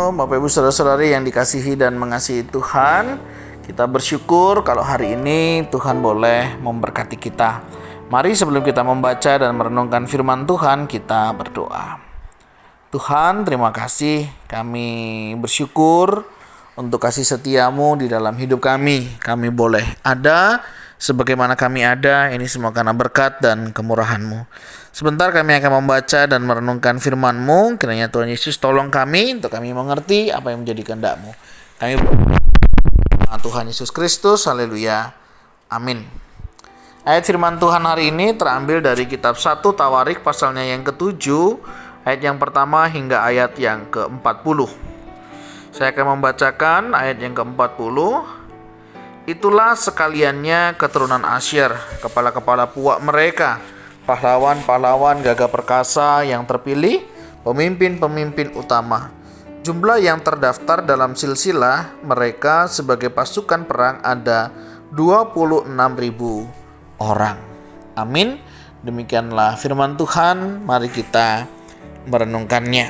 Shalom Bapak Ibu Saudara-saudari yang dikasihi dan mengasihi Tuhan. Kita bersyukur kalau hari ini Tuhan boleh memberkati kita. Mari sebelum kita membaca dan merenungkan firman Tuhan, kita berdoa. Tuhan, terima kasih, kami bersyukur untuk kasih setiamu di dalam hidup kami. Kami boleh ada sebagaimana kami ada, ini semua karena berkat dan kemurahan-Mu. Sebentar kami akan membaca dan merenungkan firman-Mu. Kiranya Tuhan Yesus tolong kami untuk kami mengerti apa yang menjadi kehendak-Mu. Kami berdoa Tuhan Yesus Kristus, haleluya, amin. Ayat firman Tuhan hari ini terambil dari kitab 1 Tawarik pasalnya yang ke-7, ayat yang pertama hingga ayat yang ke-40. Saya akan membacakan ayat yang ke-40. Itulah sekaliannya keturunan Asyer, kepala-kepala puak mereka, pahlawan-pahlawan gagah perkasa yang terpilih, pemimpin-pemimpin utama. Jumlah yang terdaftar dalam silsilah mereka sebagai pasukan perang ada 26.000 orang. Amin. Demikianlah firman Tuhan, mari kita merenungkannya.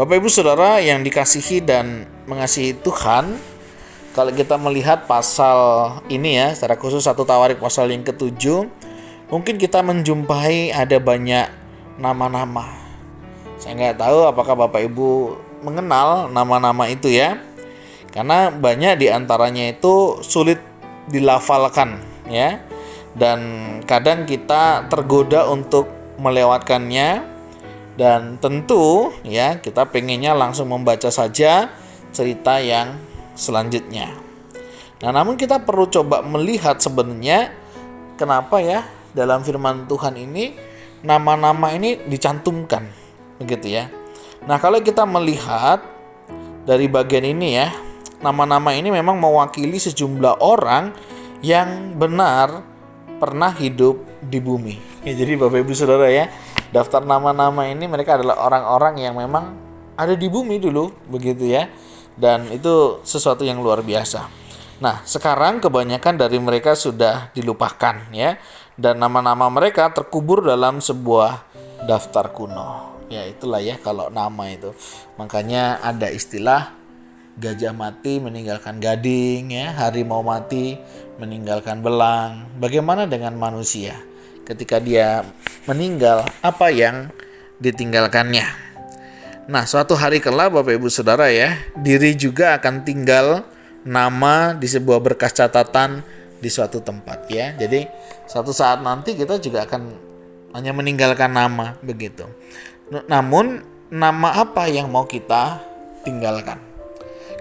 Bapak Ibu Saudara yang dikasihi dan mengasihi Tuhan, kalau kita melihat pasal ini ya, secara khusus 1 Tawarik pasal yang ke-7, mungkin kita menjumpai ada banyak nama-nama. Saya nggak tahu apakah Bapak Ibu mengenal nama-nama itu ya. Karena banyak diantaranya itu sulit dilafalkan ya. Dan kadang kita tergoda untuk melewatkannya. Dan tentu ya kita pengennya langsung membaca saja cerita yang selanjutnya. Nah, namun kita perlu coba melihat sebenarnya kenapa ya dalam firman Tuhan ini nama-nama ini dicantumkan, begitu ya. Nah, kalau kita melihat dari bagian ini ya, nama-nama ini memang mewakili sejumlah orang yang benar pernah hidup di bumi. Ya, jadi Bapak Ibu Saudara ya, daftar nama-nama ini mereka adalah orang-orang yang memang ada di bumi dulu, begitu ya. Dan itu sesuatu yang luar biasa. Nah, sekarang kebanyakan dari mereka sudah dilupakan ya. Dan nama-nama mereka terkubur dalam sebuah daftar kuno. Ya, itulah ya kalau nama itu. Makanya ada istilah gajah mati meninggalkan gading ya, harimau mati meninggalkan belang. Bagaimana dengan manusia? Ketika dia meninggal, apa yang ditinggalkannya? Nah, suatu hari kelak Bapak Ibu Saudara ya, diri juga akan tinggal nama di sebuah berkas catatan di suatu tempat ya. Jadi suatu saat nanti kita juga akan hanya meninggalkan nama begitu. Namun nama apa yang mau kita tinggalkan?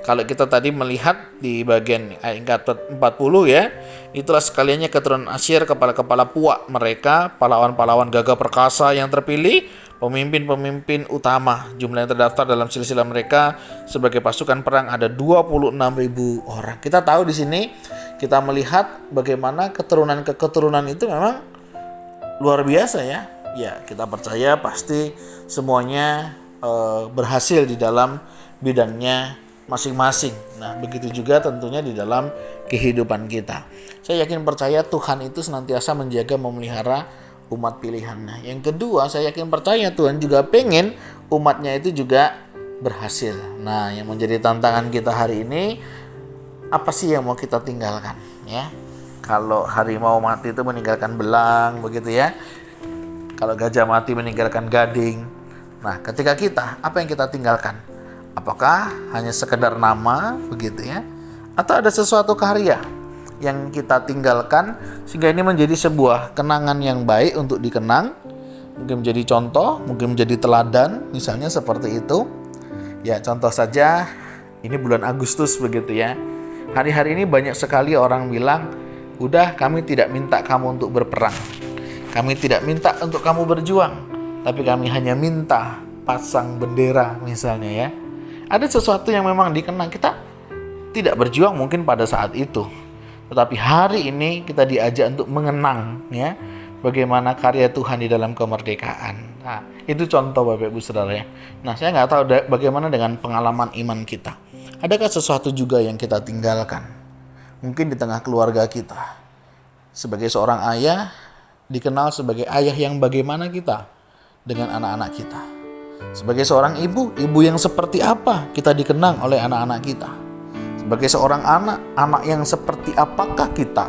Kalau kita tadi melihat di bagian ayat 40 ya, itulah sekaliannya keturunan Asyer, kepala-kepala puak mereka, pahlawan-pahlawan gagah perkasa yang terpilih, pemimpin-pemimpin utama. Jumlah yang terdaftar dalam silsilah mereka sebagai pasukan perang ada 26.000 orang. Kita tahu di sini kita melihat bagaimana keturunan ke keturunan itu memang luar biasa ya. Ya, kita percaya pasti semuanya berhasil di dalam bidangnya masing-masing. Nah, begitu juga tentunya di dalam kehidupan kita. Saya yakin percaya Tuhan itu senantiasa menjaga memelihara umat pilihannya. Yang kedua, saya yakin percaya Tuhan juga pengen umatnya itu juga berhasil. Nah, yang menjadi tantangan kita hari ini, apa sih yang mau kita tinggalkan ya? Kalau harimau mati itu meninggalkan belang, begitu ya. Kalau gajah mati meninggalkan gading. Nah, ketika kita, apa yang kita tinggalkan? Apakah hanya sekedar nama, begitu ya? Atau ada sesuatu karya yang kita tinggalkan sehingga ini menjadi sebuah kenangan yang baik untuk dikenang, mungkin menjadi contoh, mungkin menjadi teladan, misalnya seperti itu. Ya, contoh saja ini bulan Agustus begitu ya. Hari-hari ini banyak sekali orang bilang, udah kami tidak minta kamu untuk berperang. Kami tidak minta untuk kamu berjuang, tapi kami hanya minta pasang bendera misalnya ya. Ada sesuatu yang memang dikenang, kita tidak berjuang mungkin pada saat itu. Tetapi hari ini kita diajak untuk mengenang ya bagaimana karya Tuhan di dalam kemerdekaan. Nah, itu contoh Bapak Ibu Saudara ya. Nah, saya nggak tahu bagaimana dengan pengalaman iman kita. Adakah sesuatu juga yang kita tinggalkan? Mungkin di tengah keluarga kita. Sebagai seorang ayah, dikenal sebagai ayah yang bagaimana kita dengan anak-anak kita. Sebagai seorang ibu, ibu yang seperti apa kita dikenang oleh anak-anak kita? Sebagai seorang anak, anak yang seperti apakah kita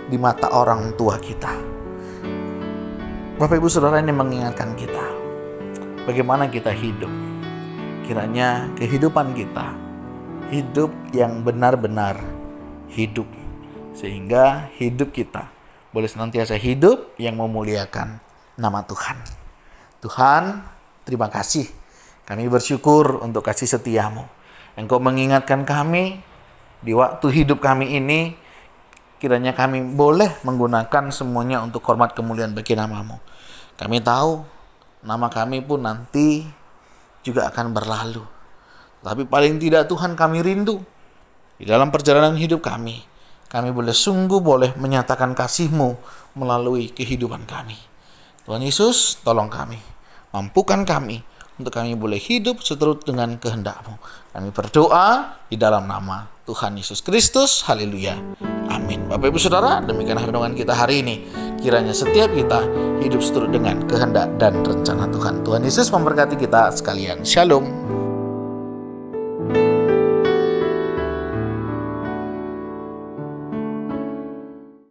di mata orang tua kita? Bapak Ibu Saudara, ini mengingatkan kita bagaimana kita hidup. Kiranya kehidupan kita hidup yang benar-benar hidup, sehingga hidup kita boleh senantiasa hidup yang memuliakan nama Tuhan. Tuhan, terima kasih. Kami bersyukur untuk kasih setiamu. Engkau mengingatkan kami di waktu hidup kami ini. Kiranya kami boleh menggunakan semuanya untuk hormat kemuliaan bagi namamu. Kami tahu nama kami pun nanti juga akan berlalu. Tapi paling tidak Tuhan, kami rindu di dalam perjalanan hidup kami boleh sungguh boleh menyatakan kasih-Mu melalui kehidupan kami. Tuhan Yesus, tolong kami, mampukan kami untuk kami boleh hidup seturut dengan kehendak-Mu. Kami berdoa di dalam nama Tuhan Yesus Kristus. Haleluya. Amin. Bapak Ibu Saudara, demikian renungan kita hari ini. Kiranya setiap kita hidup seturut dengan kehendak dan rencana Tuhan. Tuhan Yesus memberkati kita sekalian. Shalom.